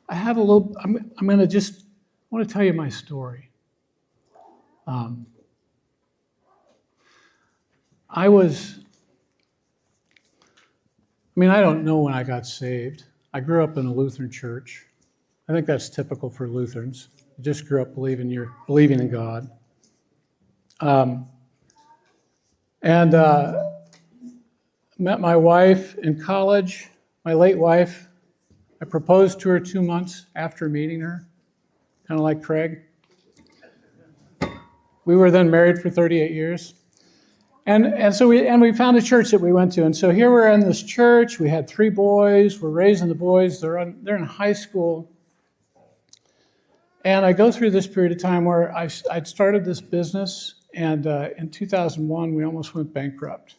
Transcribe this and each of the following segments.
I have a little, I'm going to just, I want to tell you my story. I don't know when I got saved. I grew up in a Lutheran church. I think that's typical for Lutherans. You just grew up believing in God. And met my wife in college, my late wife. I proposed to her 2 months after meeting her, kind of like Craig. We were then married for 38 years. And so we found a church that we went to. And so here we're in this church. We had 3 boys. We're raising the boys. They're in high school. And I go through this period of time where I'd started this business. And in 2001, we almost went bankrupt.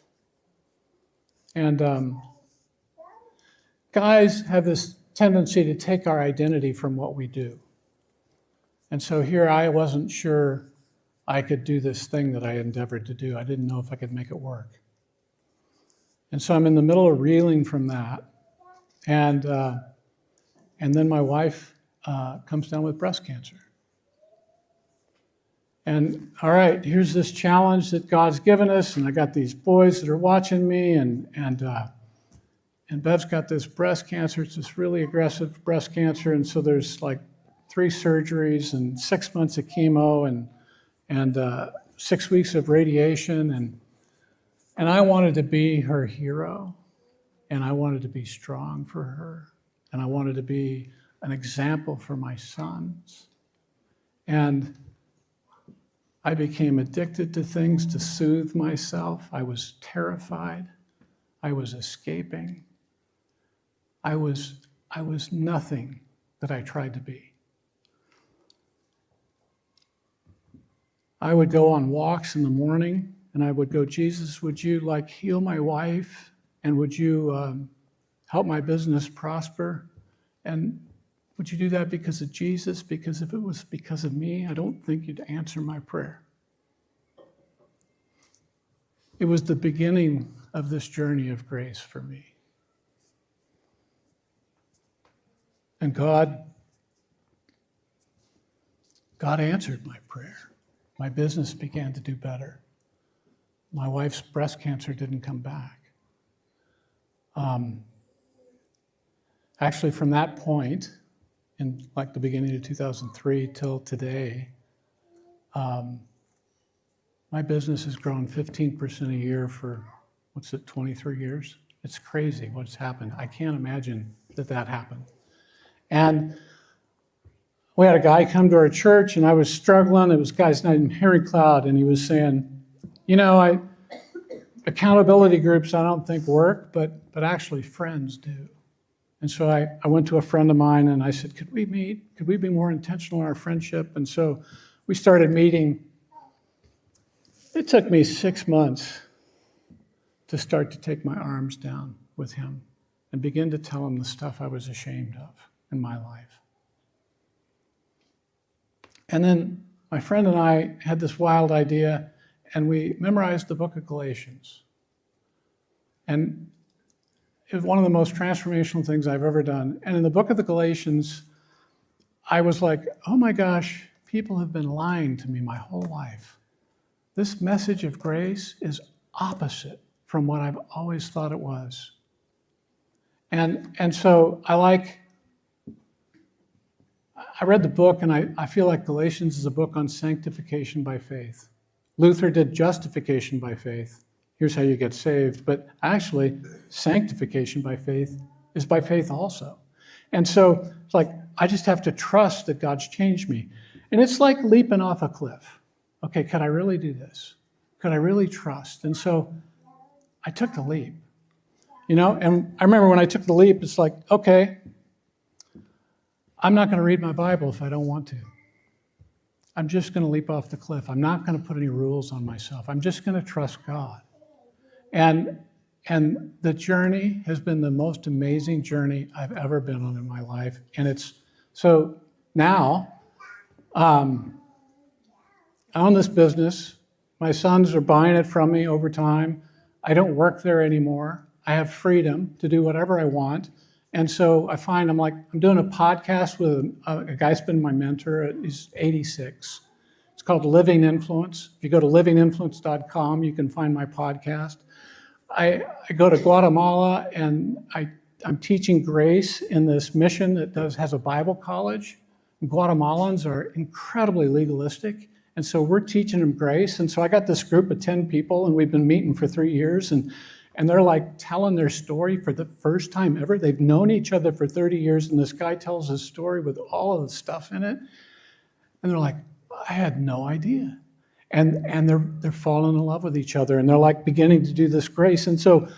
And guys have this tendency to take our identity from what we do. And so here I wasn't sure I could do this thing that I endeavored to do. I didn't know if I could make it work. And so I'm in the middle of reeling from that. And then my wife comes down with breast cancer. And all right, here's this challenge that God's given us, and I got these boys that are watching me, and Bev's got this breast cancer. It's this really aggressive breast cancer, and so there's like 3 surgeries and 6 months of chemo and 6 weeks of radiation, and I wanted to be her hero, and I wanted to be strong for her, and I wanted to be an example for my sons. And I became addicted to things to soothe myself. I was terrified. I was escaping. I was nothing that I tried to be. I would go on walks in the morning, and I would go, Jesus, would you heal my wife? And would you help my business prosper? And would you do that because of Jesus? Because if it was because of me, I don't think you'd answer my prayer. It was the beginning of this journey of grace for me. And God answered my prayer. My business began to do better. My wife's breast cancer didn't come back. Actually, from that point, in the beginning of 2003 till today, my business has grown 15% a year for, 23 years? It's crazy what's happened. I can't imagine that happened. And we had a guy come to our church, and I was struggling. It was a guy named Harry Cloud, and he was saying, accountability groups I don't think work, but actually friends do. And so I went to a friend of mine, and I said, could we meet? Could we be more intentional in our friendship? And so we started meeting. It took me 6 months to start to take my arms down with him and begin to tell him the stuff I was ashamed of in my life. And then my friend and I had this wild idea, and we memorized the book of Galatians. And it was one of the most transformational things I've ever done. And in the book of the Galatians, I was like, oh my gosh, people have been lying to me my whole life. This message of grace is opposite from what I've always thought it was. And so I read the book, and I feel like Galatians is a book on sanctification by faith. Luther did justification by faith. Here's how you get saved. But actually, sanctification by faith is by faith also. And so it's like, I just have to trust that God's changed me. And it's like leaping off a cliff. Okay, could I really do this? Could I really trust? And so I took the leap. And I remember when I took the leap, it's like, okay, I'm not going to read my Bible if I don't want to. I'm just going to leap off the cliff. I'm not going to put any rules on myself. I'm just going to trust God. And the journey has been the most amazing journey I've ever been on in my life. And it's so now I own this business. My sons are buying it from me over time. I don't work there anymore. I have freedom to do whatever I want. And so I find I'm doing a podcast with a guy's been my mentor. He's 86. It's called Living Influence. If you go to livinginfluence.com, you can find my podcast. I go to Guatemala and I'm teaching grace in this mission that has a Bible college. Guatemalans are incredibly legalistic. And so we're teaching them grace. And so I got this group of 10 people and we've been meeting for 3 years and they're like telling their story for the first time ever. They've known each other for 30 years and this guy tells his story with all of the stuff in it. And they're like, I had no idea. And they're falling in love with each other and they're like beginning to do this grace. And so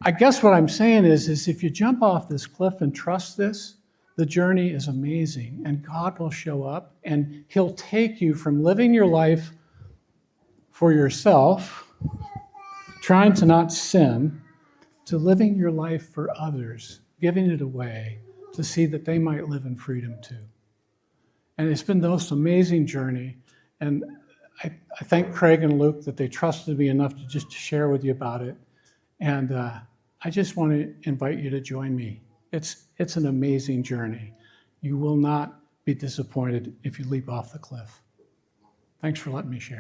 I guess what I'm saying is if you jump off this cliff and trust this, the journey is amazing and God will show up and he'll take you from living your life for yourself, trying to not sin, to living your life for others, giving it away to see that they might live in freedom too. And it's been the most amazing journey. And I thank Craig and Luke that they trusted me enough to just share with you about it. And I just want to invite you to join me. It's an amazing journey. You will not be disappointed if you leap off the cliff. Thanks for letting me share.